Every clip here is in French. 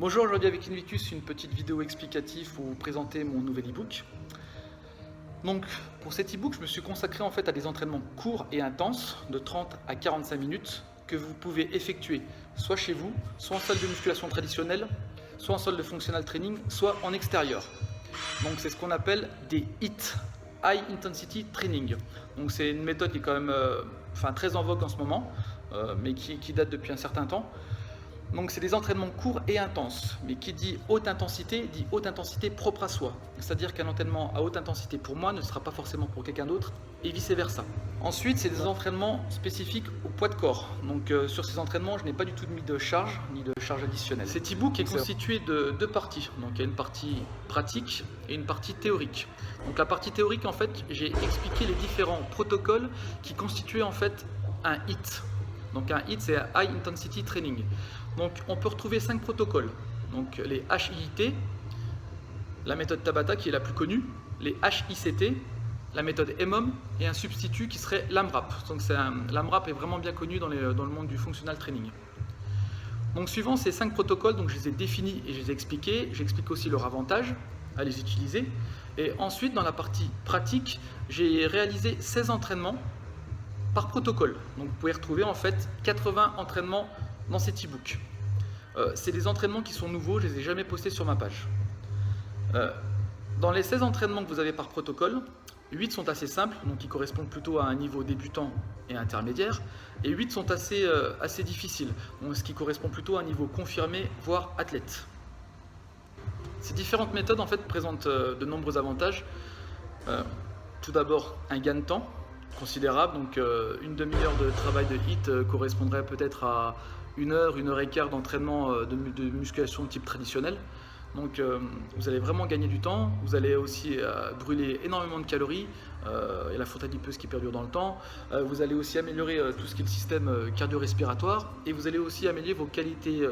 Bonjour, aujourd'hui avec Invictus, une petite vidéo explicative pour vous présenter mon nouvel e-book. Donc pour cet e-book, je me suis consacré en fait à des entraînements courts et intenses de 30 à 45 minutes que vous pouvez effectuer soit chez vous, soit en salle de musculation traditionnelle, soit en salle de functional training, soit en extérieur. Donc c'est ce qu'on appelle des HIIT, High Intensity Training. Donc c'est une méthode qui est quand même très en vogue en ce moment, mais qui date depuis un certain temps. Donc c'est des entraînements courts et intenses, mais qui dit haute intensité propre à soi. C'est-à-dire qu'un entraînement à haute intensité pour moi ne sera pas forcément pour quelqu'un d'autre, et vice versa. Ensuite, c'est des entraînements spécifiques au poids de corps. Donc sur ces entraînements, je n'ai pas du tout mis de charge, ni de charge additionnelle. Cet e-book est constitué de deux parties. Donc il y a une partie pratique et une partie théorique. Donc la partie théorique, en fait, j'ai expliqué les différents protocoles qui constituaient en fait un HIIT. Donc un HIIT, c'est High Intensity Training. Donc on peut retrouver 5 protocoles. Donc les HIIT, la méthode Tabata qui est la plus connue, les HICT, la méthode EMOM et un substitut qui serait l'AMRAP. Donc l'AMRAP est vraiment bien connu dans le monde du functional training. Donc suivant ces 5 protocoles, donc je les ai définis et je les ai expliqués. J'explique aussi leur avantage à les utiliser. Et ensuite dans la partie pratique, j'ai réalisé 16 entraînements par protocole. Donc vous pouvez retrouver en fait 80 entraînements dans cet e-book. C'est des entraînements qui sont nouveaux, je ne les ai jamais postés sur ma page. Dans les 16 entraînements que vous avez par protocole, 8 sont assez simples, donc qui correspondent plutôt à un niveau débutant et intermédiaire, et 8 sont assez difficiles, donc ce qui correspond plutôt à un niveau confirmé, voire athlète. Ces différentes méthodes en fait présentent de nombreux avantages. Tout d'abord, un gain de temps considérable, donc une demi-heure de travail de HIIT correspondrait peut-être à 1 heure et quart d'entraînement de musculation de type traditionnel. Donc vous allez vraiment gagner du temps, vous allez aussi brûler énormément de calories et la fonte adipeuse qui perdure dans le temps. Vous allez aussi améliorer tout ce qui est le système cardio-respiratoire et vous allez aussi améliorer vos qualités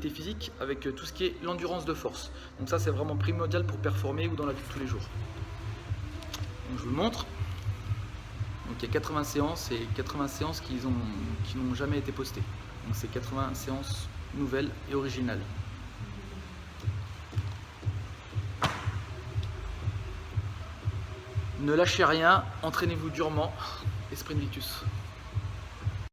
physiques avec tout ce qui est l'endurance de force. Donc ça c'est vraiment primordial pour performer ou dans la vie de tous les jours. Donc je vous le montre. Donc il y a 80 séances et 80 séances qui n'ont jamais été postées. Donc c'est 80 séances nouvelles et originales. Ne lâchez rien, entraînez-vous durement. Esprit Invictus.